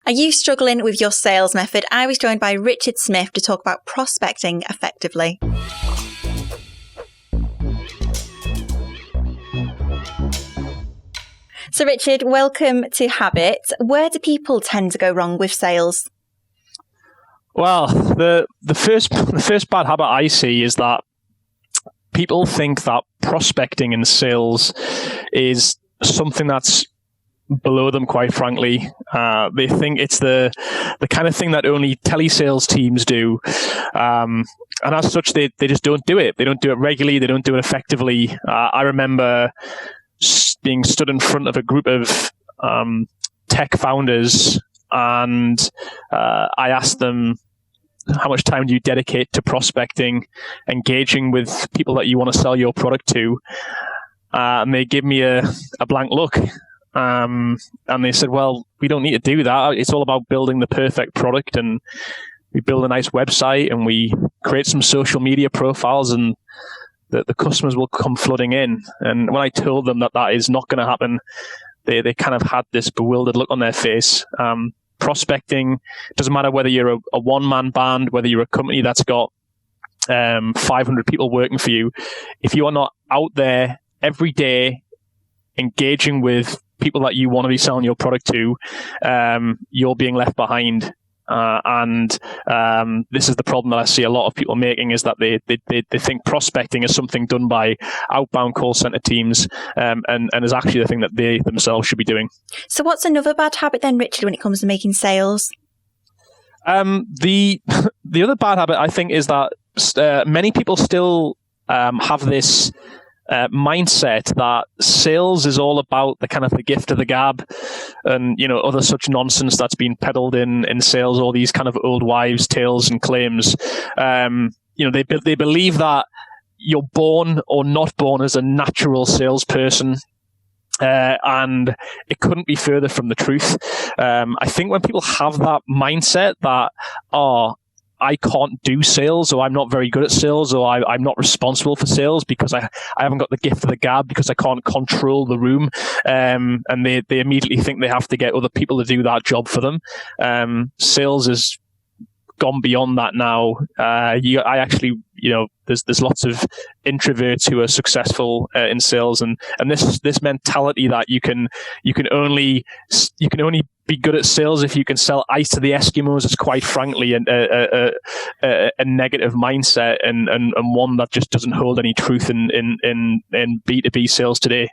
Are you struggling with your sales method? I was joined by Richard Smith to talk about prospecting effectively. So Richard, welcome to Habitz. Where do people tend to go wrong with sales? Well, the first bad habit I see is that people think that prospecting in sales is something that's below them, quite frankly. They think it's the kind of thing that only telesales teams do. And as such, they just don't do it. They don't do it regularly. They don't do it effectively. I remember being stood in front of a group of tech founders, and I asked them, how much time do you dedicate to prospecting, engaging with people that you want to sell your product to? And they give me a blank look. And they said, well, we don't need to do that. It's all about building the perfect product, and we build a nice website and we create some social media profiles, and the customers will come flooding in. And when I told them that that is not going to happen, they kind of had this bewildered look on their face. Prospecting doesn't matter whether you're a one-man band, whether you're a company that's got 500 people working for you. If you are not out there every day engaging with people that you want to be selling your product to, you're being left behind. And this is the problem that I see a lot of people making, is that they think prospecting is something done by outbound call center teams, and is actually the thing that they themselves should be doing. So what's another bad habit then, Richard, when it comes to making sales? The other bad habit, I think, is that many people still have this mindset that sales is all about the gift of the gab, and other such nonsense that's been peddled in sales, all these kind of old wives' tales and claims. They believe that you're born or not born as a natural salesperson. And it couldn't be further from the truth. I think when people have that mindset that, I can't do sales, or I'm not very good at sales, or I'm not responsible for sales because I haven't got the gift of the gab, because I can't control the room, and they immediately think they have to get other people to do that job for them. Sales has gone beyond that now. There's lots of introverts who are successful in sales, and this mentality that you can only be good at sales if you can sell ice to the Eskimos is, quite frankly, a negative mindset, and one that just doesn't hold any truth in B2B sales today.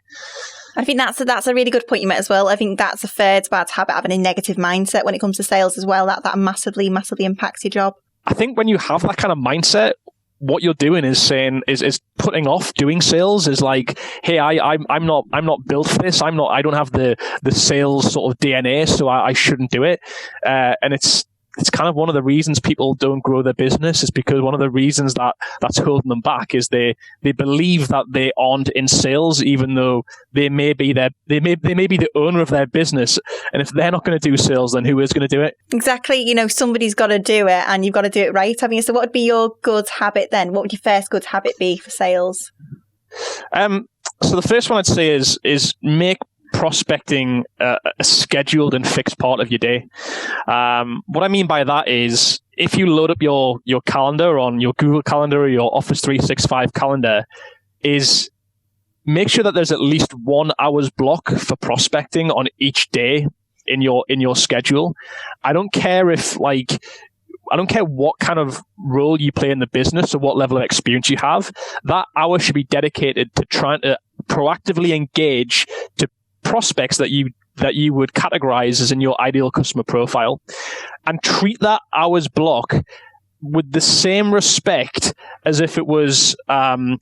I think that's a really good point you made as well. I think that's a third bad habit, having a negative mindset when it comes to sales as well. That massively impacts your job. I think when you have that kind of mindset, what you're doing is is putting off doing sales. Is like, hey, I'm not built for this. I don't have the sales sort of DNA, so I shouldn't do it. And it's kind of one of the reasons people don't grow their business, is because one of the reasons that's holding them back is they believe that they aren't in sales, even though they may be the owner of their business. And if they're not going to do sales, then who is going to do it? Exactly. Somebody's got to do it, and you've got to do it right, haven't you? So what would be your good habit then? What would your first good habit be for sales? So the first one I'd say is make prospecting a scheduled and fixed part of your day. What I mean by that is, if you load up your calendar on your Google Calendar or your Office 365 calendar, is make sure that there's at least 1 hour's block for prospecting on each day in your schedule. I don't care what kind of role you play in the business or what level of experience you have. That hour should be dedicated to trying to proactively engage to prospects that you would categorize as in your ideal customer profile, and treat that hour's block with the same respect as if it was, an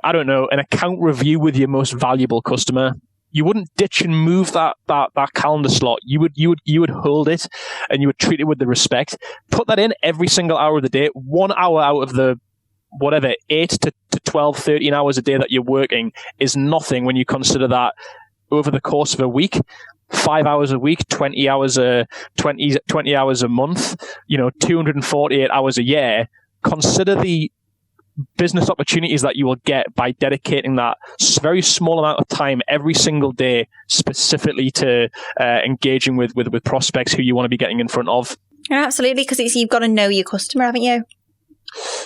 account review with your most valuable customer. You wouldn't ditch and move that calendar slot. You would hold it, and you would treat it with the respect. Put that in every single hour of the day. 1 hour out of the 8 to 12, 13 hours a day that you're working is nothing when you consider that over the course of a week, 5 hours a week, 20 hours a month, 248 hours a year. Consider the business opportunities that you will get by dedicating that very small amount of time every single day specifically to engaging with prospects who you want to be getting in front of. Yeah, absolutely, because you've got to know your customer, haven't you?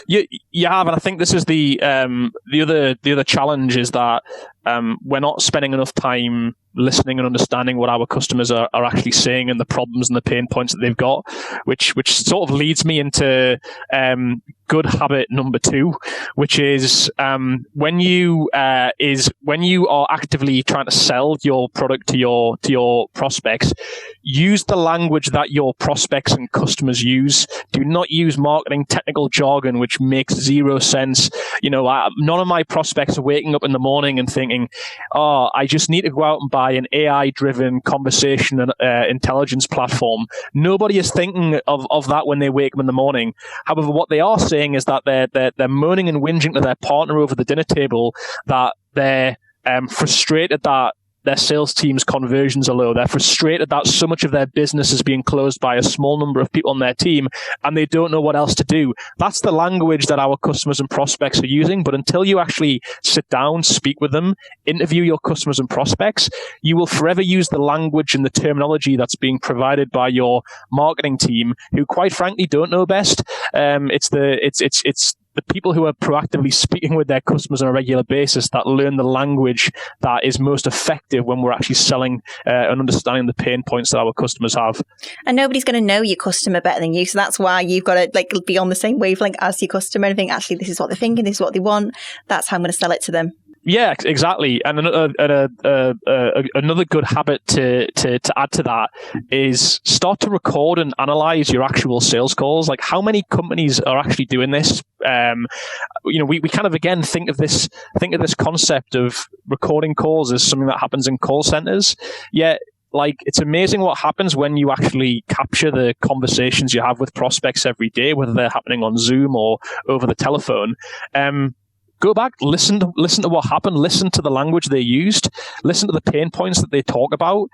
You have, and I think this is the other challenge is that we're not spending enough time listening and understanding what our customers are actually saying and the problems and the pain points that they've got, which sort of leads me into good habit number 2, which is when you are actively trying to sell your product to your prospects, use the language that your prospects and customers use. Do not use marketing technical jargon which makes zero sense. None of my prospects are waking up in the morning and thinking, "Oh, I just need to go out and buy an AI-driven conversation and intelligence platform." Nobody is thinking of that when they wake up in the morning. However, what they are saying is that they're moaning and whinging to their partner over the dinner table that they're frustrated that their sales team's conversions are low. They're frustrated that so much of their business is being closed by a small number of people on their team, and they don't know what else to do. That's the language that our customers and prospects are using. But until you actually sit down, speak with them, interview your customers and prospects, you will forever use the language and the terminology that's being provided by your marketing team, who quite frankly don't know best. It's the people who are proactively speaking with their customers on a regular basis that learn the language that is most effective when we're actually selling and understanding the pain points that our customers have. And nobody's going to know your customer better than you. So that's why you've got to be on the same wavelength as your customer and think, actually, this is what they're thinking, this is what they want. That's how I'm going to sell it to them. Yeah, exactly. And another good habit to add to that is start to record and analyze your actual sales calls. Like, how many companies are actually doing this? We kind of again think of this concept of recording calls as something that happens in call centers. Yet, it's amazing what happens when you actually capture the conversations you have with prospects every day, whether they're happening on Zoom or over the telephone. Go back, listen to what happened, listen to the language they used, listen to the pain points that they talk about,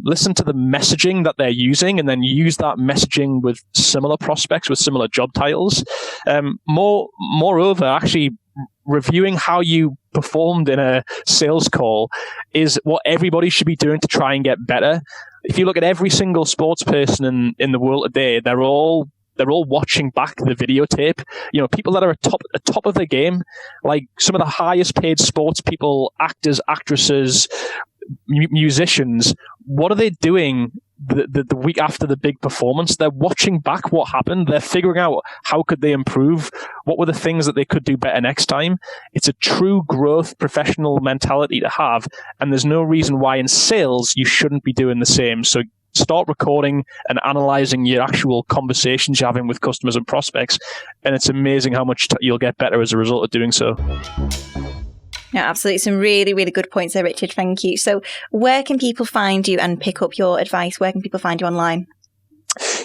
listen to the messaging that they're using, and then use that messaging with similar prospects with similar job titles. Moreover, actually reviewing how you performed in a sales call is what everybody should be doing to try and get better. If you look at every single sports person in the world today, they're all watching back the videotape. People that are at top of their game, like some of the highest paid sports people, actors, actresses, musicians. What are they doing the week after the big performance? They're watching back what happened. They're figuring out how could they improve. What were the things that they could do better next time? It's a true growth professional mentality to have, and there's no reason why in sales you shouldn't be doing the same. So start recording and analyzing your actual conversations you're having with customers and prospects, and it's amazing how much you'll get better as a result of doing so. Yeah, absolutely. Some really, really good points there, Richard. Thank you. So where can people find you and pick up your advice? Where can people find you online?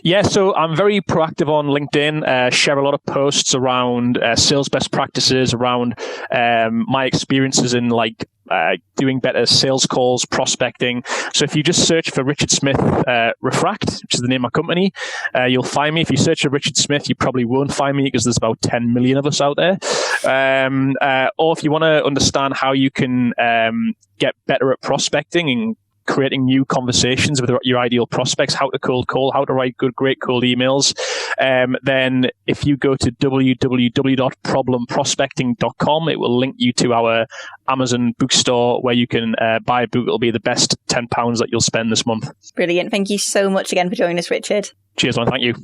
Yeah, so I'm very proactive on LinkedIn, share a lot of posts around sales best practices, around my experiences in doing better sales calls, prospecting. So if you just search for Richard Smith Refract, which is the name of my company, you'll find me. If you search for Richard Smith, you probably won't find me because there's about 10 million of us out there. Or if you want to understand how you can get better at prospecting and creating new conversations with your ideal prospects, how to cold call, how to write great cold emails, then if you go to www.problemprospecting.com, it will link you to our Amazon bookstore where you can buy a book. It'll be the best £10 that you'll spend this month. Brilliant. Thank you so much again for joining us, Richard. Cheers, man. Thank you.